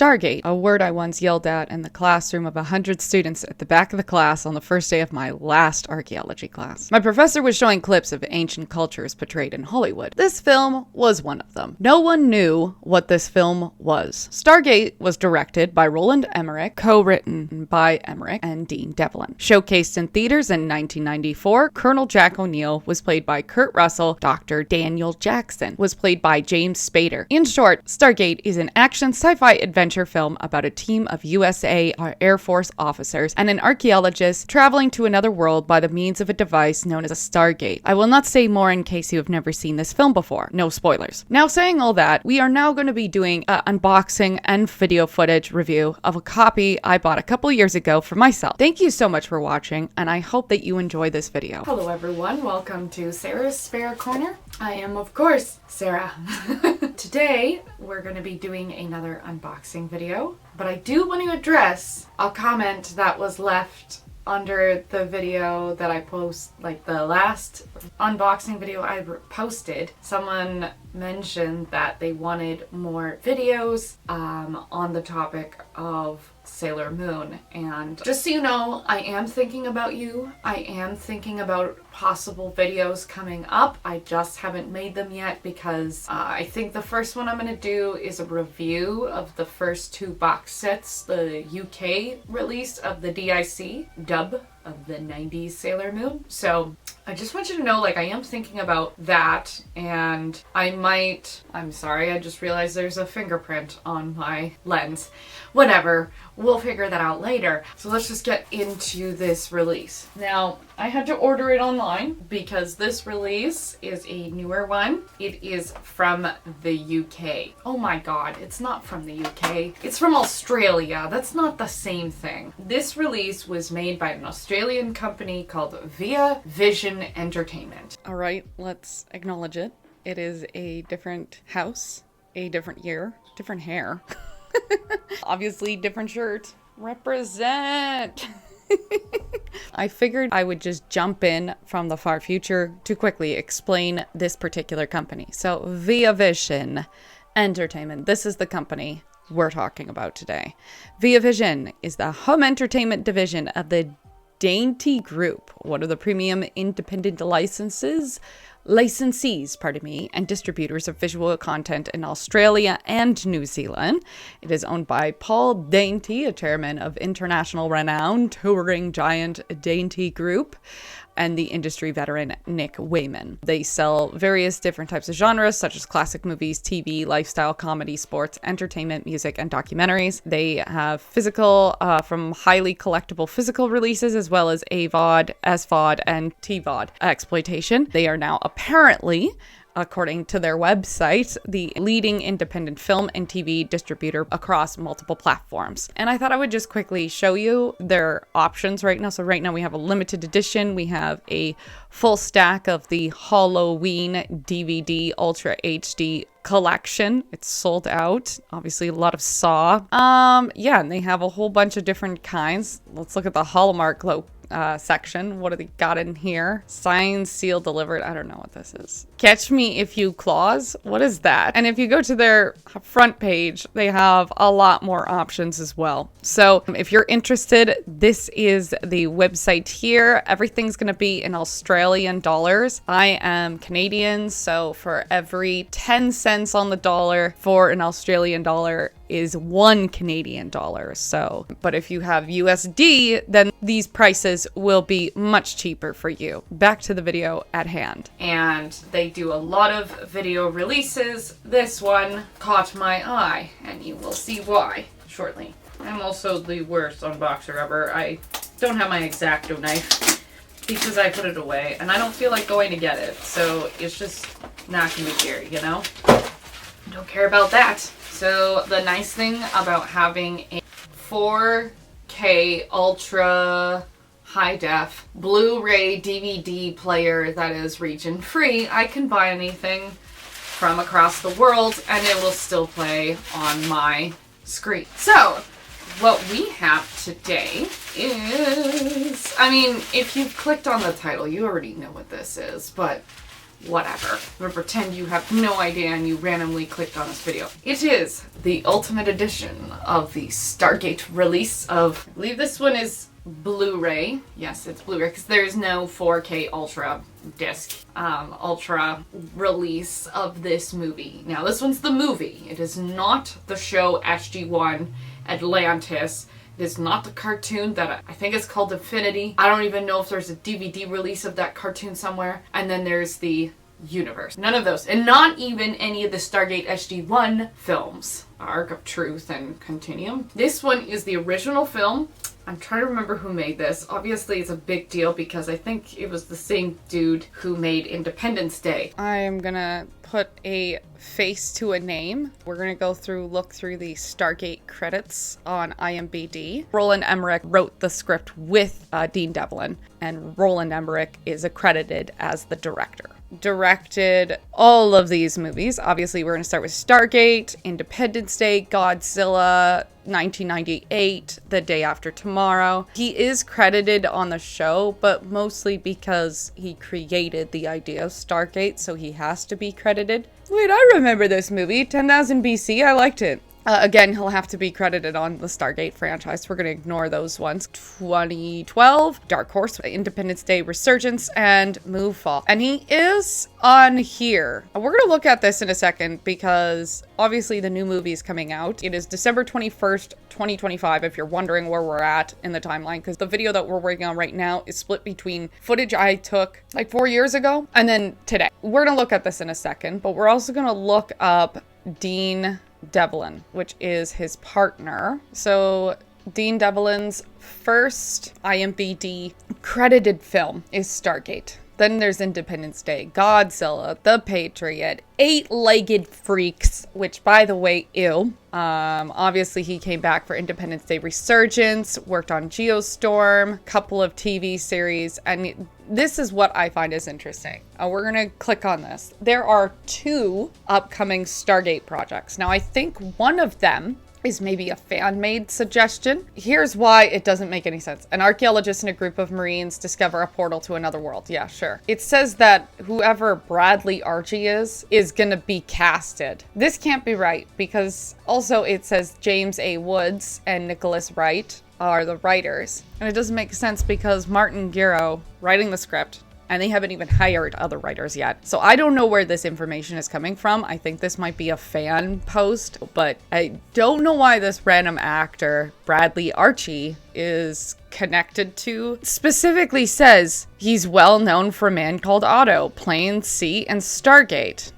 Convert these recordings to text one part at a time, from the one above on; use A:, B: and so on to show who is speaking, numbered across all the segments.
A: Stargate, a word I once yelled at in the classroom of 100 students at the back of the class on the first day of my last archaeology class. My professor was showing clips of ancient cultures portrayed in Hollywood. This film was one of them. No one knew what this film was. Stargate was directed by Roland Emmerich, co-written by Emmerich and Dean Devlin. Showcased in theaters in 1994, Colonel Jack O'Neill was played by Kurt Russell. Dr. Daniel Jackson was played by James Spader. In short, Stargate is an action sci-fi adventure film about a team of USA Air Force officers and an archaeologist traveling to another world by the means of a device known as a Stargate. I will not say more in case you have never seen this film before. No spoilers. Now, saying all that, we are now going to be doing an unboxing and video footage review of a copy I bought a couple years ago for myself. Thank you so much for watching, and I hope that you enjoy this video.
B: Hello everyone, welcome to Sarah's Spare Corner. I am, of course, Sarah. Today, we're going to be doing another unboxing video, but I do want to address a comment that was left under the video that I post, like the last unboxing video I posted. Someone mentioned that they wanted more videos on the topic of Sailor Moon, and just so you know, I am thinking about you. I am thinking about possible videos coming up. I just haven't made them yet because I think the first one I'm going to do is a review of the first two box sets, the UK release of the DIC dub of the 90s Sailor Moon. So I just want you to know, like, I am thinking about that, and I'm sorry, I just realized there's a fingerprint on my lens. Whatever, we'll figure that out later. So let's just get into this release. Now, I had to order it online because this release is a newer one. It is from the UK. Oh my god, it's not from the UK. It's from Australia. That's not the same thing. This release was made by an Australian company called Via Vision Entertainment.
A: All right, let's acknowledge it. It is a different house, a different year, different hair. Obviously, different shirt. Represent! I figured I would just jump in from the far future to quickly explain this particular company. So, Via Vision Entertainment. This is the company we're talking about today. Via Vision is the home entertainment division of the Dainty Group, one of the premium independent licensees, and distributors of visual content in Australia and New Zealand. It is owned by Paul Dainty, a chairman of international renown touring giant Dainty Group, and the industry veteran Nick Wayman. They sell various different types of genres, such as classic movies, TV, lifestyle, comedy, sports, entertainment, music, and documentaries. They have physical, from highly collectible physical releases, as well as AVOD, SVOD, and TVOD exploitation. They are now apparently, according to their website, the leading independent film and TV distributor across multiple platforms. And I thought I would just quickly show you their options right now. So right now we have a limited edition. We have a full stack of the Halloween DVD Ultra HD collection. It's sold out. Obviously a lot of Saw. Yeah, and they have a whole bunch of different kinds. Let's look at the Hallmark section. What do they got in here? Signed, sealed, delivered. I don't know what this is. Catch Me If You Claws. What is that? And if you go to their front page, they have a lot more options as well. So if you're interested, this is the website here. Everything's going to be in Australian dollars. I am Canadian, so for every 10 cents on the dollar for an Australian dollar is 1 Canadian dollar. So, but if you have USD, then these prices will be much cheaper for you. Back to the video at hand.
B: And they do a lot of video releases. This one caught my eye, and you will see why shortly. I'm also the worst unboxer ever. I don't have my X-Acto knife because I put it away, and I don't feel like going to get it. So it's just not gonna be here, you know? Don't care about that. So the nice thing about having a 4K ultra high def Blu-ray DVD player that is region free, I can buy anything from across the world and it will still play on my screen. So what we have today is, I mean, if you've clicked on the title, you already know what this is, but whatever. I'm gonna pretend you have no idea and you randomly clicked on this video. It is the ultimate edition of the Stargate release of, I believe this one is Blu-ray. Yes, it's Blu-ray because there's no 4K Ultra disc, Ultra release of this movie. Now, this one's the movie. It is not the show SG-1 Atlantis. It is not the cartoon that I think it's called Infinity. I don't even know if there's a DVD release of that cartoon somewhere. And then there's the universe. None of those. And not even any of the Stargate SG-1 films. Arc of Truth and Continuum. This one is the original film. I'm trying to remember who made this. Obviously, it's a big deal because I think it was the same dude who made Independence Day.
A: I'm gonna put a face to a name. We're gonna look through the Stargate credits on IMDb. Roland Emmerich wrote the script with Dean Devlin, and Roland Emmerich is accredited as the director. Directed all of these movies. Obviously, we're going to start with Stargate, Independence Day, Godzilla, 1998, The Day After Tomorrow. He is credited on the show, but mostly because he created the idea of Stargate, so he has to be credited. Wait, I remember this movie, 10,000 BC. I liked it. Again, he'll have to be credited on the Stargate franchise. We're going to ignore those ones. 2012, Dark Horse, Independence Day Resurgence, and Moonfall. And he is on here. We're going to look at this in a second because obviously the new movie is coming out. It is December 21st, 2025, if you're wondering where we're at in the timeline, because the video that we're working on right now is split between footage I took like 4 years ago and then today. We're going to look at this in a second, but we're also going to look up Dean Devlin, which is his partner. So Dean Devlin's first IMDb credited film is Stargate. Then there's Independence Day, Godzilla, The Patriot, Eight-Legged Freaks, which, by the way, ew. Obviously, he came back for Independence Day Resurgence, worked on Geostorm, couple of TV series, and this is what I find is interesting. We're going to click on this. There are 2 upcoming Stargate projects. Now, I think one of them is maybe a fan-made suggestion. Here's why it doesn't make any sense. An archaeologist and a group of Marines discover a portal to another world. Yeah, sure. It says that whoever Bradley Archie is gonna be casted. This can't be right because also it says James A. Woods and Nicholas Wright are the writers. And it doesn't make sense because Martin Gero writing the script, and they haven't even hired other writers yet. So I don't know where this information is coming from. I think this might be a fan post, but I don't know why this random actor, Bradley Archie, is connected to. Specifically says he's well known for A Man Called Otto, Plane C, and Stargate.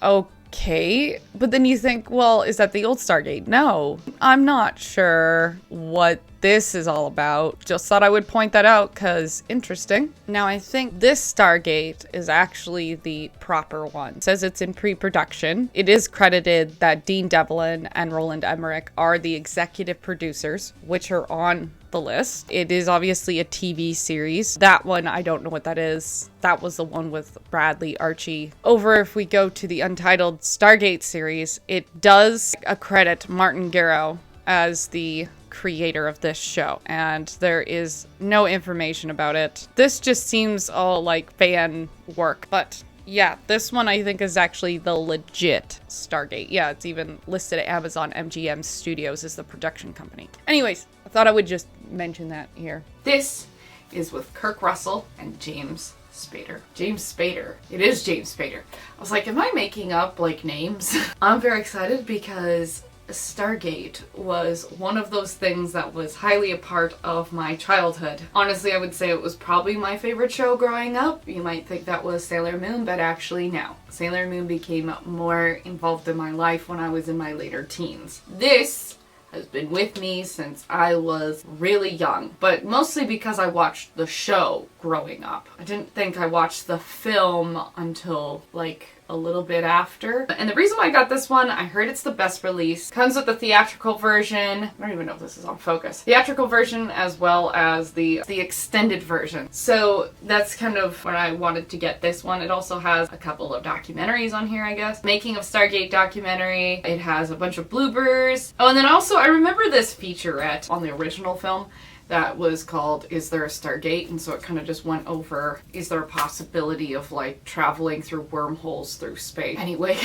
A: Okay, but then you think, well, is that the old Stargate? No, I'm not sure what this is all about. Just thought I would point that out because interesting. Now, I think this Stargate is actually the proper one. It says it's in pre-production. It is credited that Dean Devlin and Roland Emmerich are the executive producers, which are on the list. It is obviously a TV series. That one, I don't know what that is. That was the one with Bradley Archie. Over if we go to the untitled Stargate series, it does accredit Martin Gero as the creator of this show, and there is no information about it. This just seems all like fan work, but yeah, this one I think is actually the legit Stargate. Yeah, it's even listed at Amazon. MGM Studios is the production company. Anyways, I thought I would just mention that here.
B: This is with Kirk Russell and James Spader. James Spader. It is James Spader. I was like, am I making up like names? I'm very excited because Stargate was one of those things that was highly a part of my childhood. Honestly, I would say it was probably my favorite show growing up. You might think that was Sailor Moon, but actually no. Sailor Moon became more involved in my life when I was in my later teens. This has been with me since I was really young, but mostly because I watched the show growing up. I didn't think I watched the film until like a little bit after. And the reason why I got this one, I heard it's the best release. Comes with the theatrical version. I don't even know if this is on focus. Theatrical version as well as the extended version. So that's kind of when I wanted to get this one. It also has a couple of documentaries on here, I guess. Making of Stargate documentary. It has a bunch of bloopers. Oh, and then also I remember this featurette on the original film. that was called Is There a Stargate? And so it kind of just went over, is there a possibility of like traveling through wormholes through space? Anyway,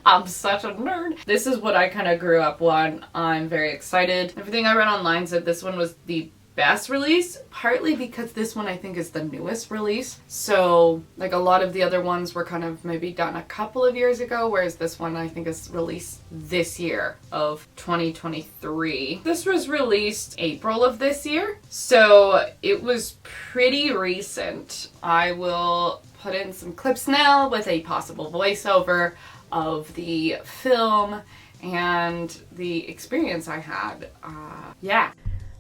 B: I'm such a nerd. This is what I kind of grew up on. I'm very excited. Everything I read online said this one was the best release, partly because this one I think is the newest release. So like a lot of the other ones were kind of maybe done a couple of years ago, whereas this one I think is released this year of 2023. This was released April of this year, so it was pretty recent. I will put in some clips now with a possible voiceover of the film and the experience I had. Yeah.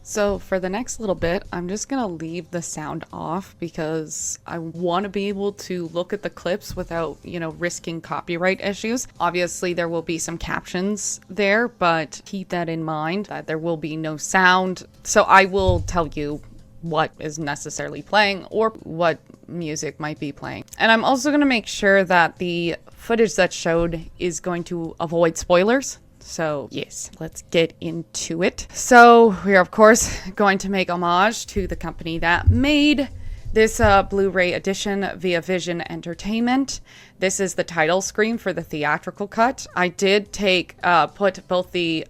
A: So for the next little bit, I'm just going to leave the sound off because I want to be able to look at the clips without, risking copyright issues. Obviously, there will be some captions there, but keep that in mind that there will be no sound. So I will tell you what is necessarily playing or what music might be playing. And I'm also going to make sure that the footage that's showed is going to avoid spoilers. So yes, let's get into it. So we are of course going to make homage to the company that made this Blu-ray edition, Via Vision Entertainment. This is the title screen for the theatrical cut. I did put both the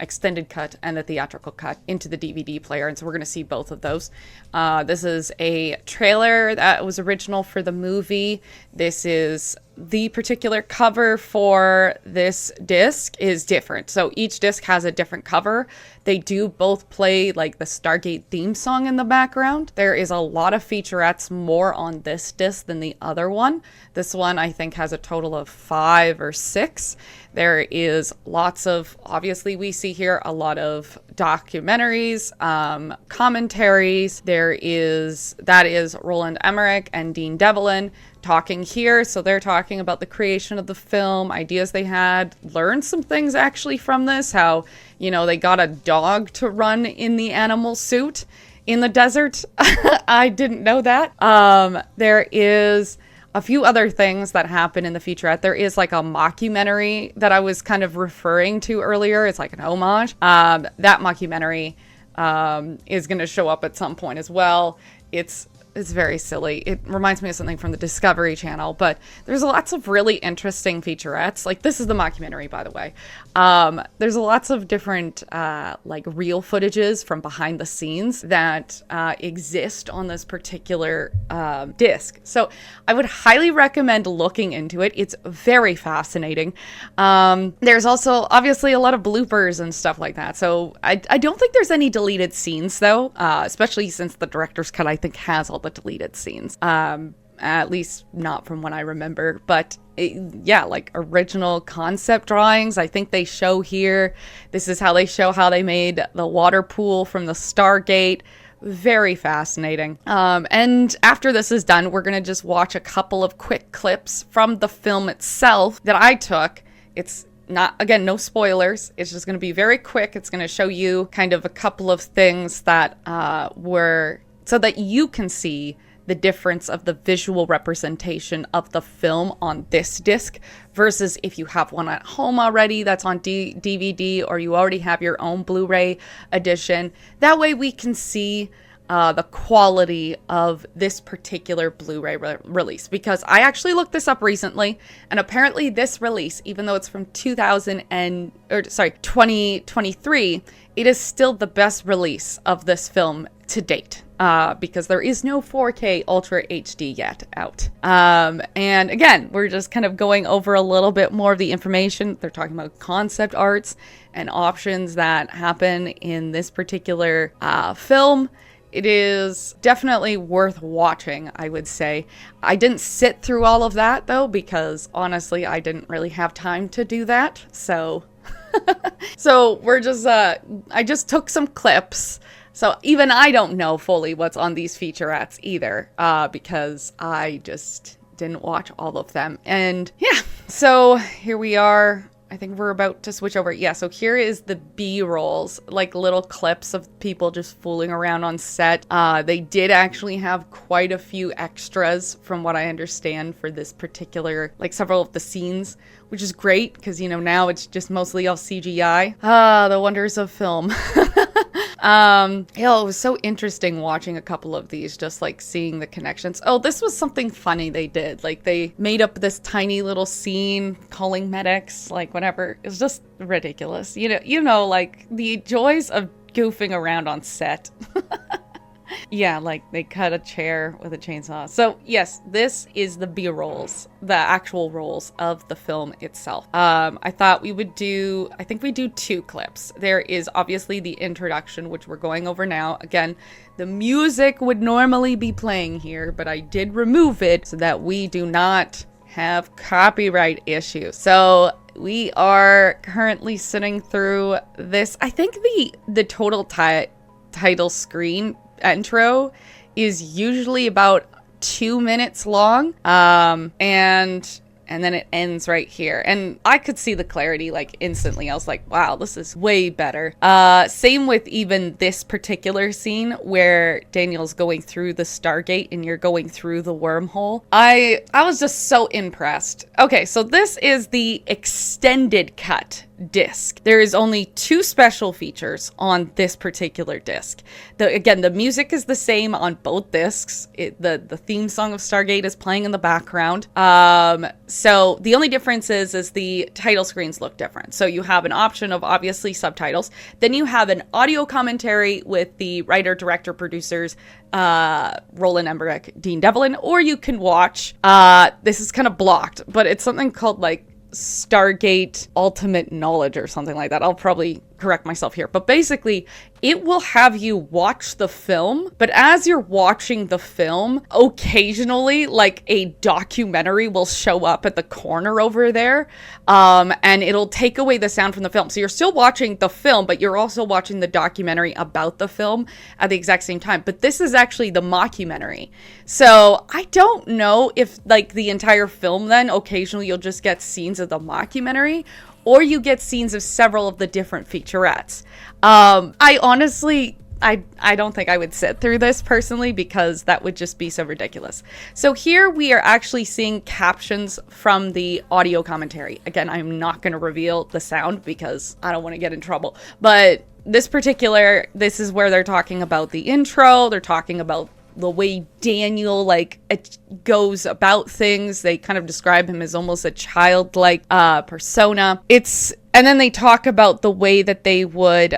A: extended cut and the theatrical cut into the DVD player, and so we're going to see both of those. This is a trailer that was original for the movie. This is the particular cover for this disc is different. So each disc has a different cover. They do both play like the Stargate theme song in the background. There is a lot of featurettes more on this disc than the other one. This one I think has a total of 5 or 6. There is lots of, obviously we see here a lot of documentaries, commentaries. That is Roland Emmerich and Dean Devlin talking here. So they're talking about the creation of the film, ideas they had, learned some things actually from this, how, they got a dog to run in the animal suit in the desert. I didn't know that. There is a few other things that happen in the featurette. There is like a mockumentary that I was kind of referring to earlier. It's like an homage. That mockumentary is going to show up at some point as well. It's very silly. It reminds me of something from the Discovery Channel, but there's lots of really interesting featurettes. Like this is the mockumentary, by the way. There's lots of different like real footages from behind the scenes that exist on this particular disc. So I would highly recommend looking into it. It's very fascinating. There's also obviously a lot of bloopers and stuff like that. So I don't think there's any deleted scenes though, especially since the director's cut I think has all the deleted scenes. At least not from what I remember, but like original concept drawings I think they show here. This is how they show how they made the water pool from the Stargate. Very fascinating. And after this is done, we're gonna just watch a couple of quick clips from the film itself that I took. It's not, again, no spoilers. It's just gonna be very quick. It's gonna show you kind of a couple of things that were so that you can see the difference of the visual representation of the film on this disc versus if you have one at home already that's on DVD or you already have your own Blu-ray edition. That way we can see the quality of this particular Blu-ray release, because I actually looked this up recently, and apparently this release, even though it's from 2023, it is still the best release of this film to date. Because there is no 4K Ultra HD yet out. And again, we're just kind of going over a little bit more of the information. They're talking about concept arts and options that happen in this particular film. It is definitely worth watching, I would say. I didn't sit through all of that, though, because honestly, I didn't really have time to do that. So, we're just, I just took some clips. So even I don't know fully what's on these featurettes either, because I just didn't watch all of them. And yeah, so here we are. I think we're about to switch over. Yeah, so here is the B-rolls, like little clips of people just fooling around on set. They did actually have quite a few extras from what I understand for this particular, like several of the scenes, which is great because, now it's just mostly all CGI. The wonders of film. It was so interesting watching a couple of these, just like seeing the connections. Oh, this was something funny they did. Like they made up this tiny little scene calling medics, like whatever. It was just ridiculous. You know, like the joys of goofing around on set. Yeah, like they cut a chair with a chainsaw. So yes, this is the B-rolls, the actual rolls of the film itself. I thought we would do, I think we do 2 clips. There is obviously the introduction, which we're going over now. Again, the music would normally be playing here, but I did remove it so that we do not have copyright issues. So we are currently sitting through this. I think the total title screen intro is usually about 2 minutes long, and then it ends right here, and I could see the clarity like instantly. I was like, wow, this is way better. Same with even this particular scene where Daniel's going through the Stargate and you're going through the wormhole. I was just so impressed. Okay, so this is the extended cut disc. There is only 2 special features on this particular disc. Again, the music is the same on both discs. The theme song of Stargate is playing in the background. So the only difference is the title screens look different. So you have an option of obviously subtitles. Then you have an audio commentary with the writer, director, producers, Roland, Emmerich, Dean Devlin, or you can watch, this is kind of blocked, but it's something called like Stargate Ultimate Knowledge or something like that. I'll probably correct myself here, but basically it will have you watch the film, but as you're watching the film, occasionally like a documentary will show up at the corner over there, and it'll take away the sound from the film. So you're still watching the film, but you're also watching the documentary about the film at the exact same time. But this is actually the mockumentary. So I don't know if like the entire film, then occasionally you'll just get scenes of the mockumentary, or you get scenes of several of the different featurettes. I honestly, I don't think I would sit through this personally, because that would just be so ridiculous. So here we are actually seeing captions from the audio commentary. Again, I'm not going to reveal the sound because I don't want to get in trouble. But this is where they're talking about the intro. They're talking about the way Daniel goes about things. They kind of describe him as almost a childlike persona. And then they talk about the way that they would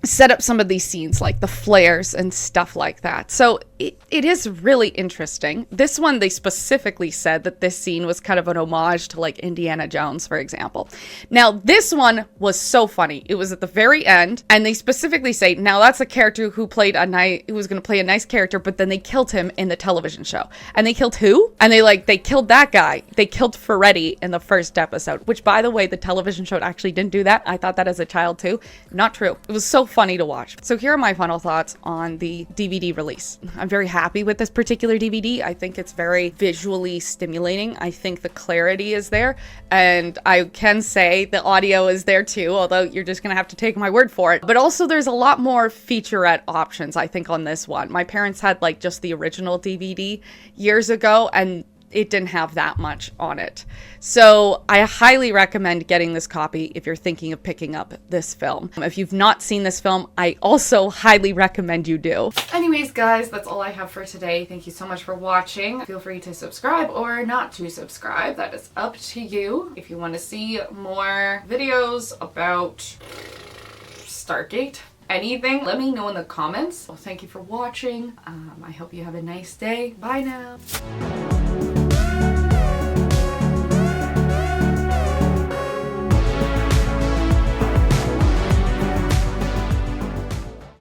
A: set up some of these scenes, like the flares and stuff like that. So it is really interesting. This one, they specifically said that this scene was kind of an homage to like Indiana Jones, for example. Now, this one was so funny. It was at the very end, and they specifically say, now that's a character who was going to play a nice character, but then they killed him in the television show. And they killed who? And they killed that guy. They killed Ferretti in the first episode, which, by the way, the television show actually didn't do that. I thought that as a child too. Not true. It was so funny to watch. So here are my final thoughts on the DVD release. I'm very happy with this particular DVD. I think it's very visually stimulating. I think the clarity is there, and I can say the audio is there too, although you're just gonna have to take my word for it. But also there's a lot more featurette options, I think, on this one. My parents had like just the original DVD years ago, and it didn't have that much on it. So I highly recommend getting this copy if you're thinking of picking up this film. If you've not seen this film, I also highly recommend you do.
B: Anyways, guys, that's all I have for today. Thank you so much for watching. Feel free to subscribe or not to subscribe. That is up to you. If you want to see more videos about Stargate, anything, let me know in the comments. Well, thank you for watching. I hope you have a nice day. Bye now.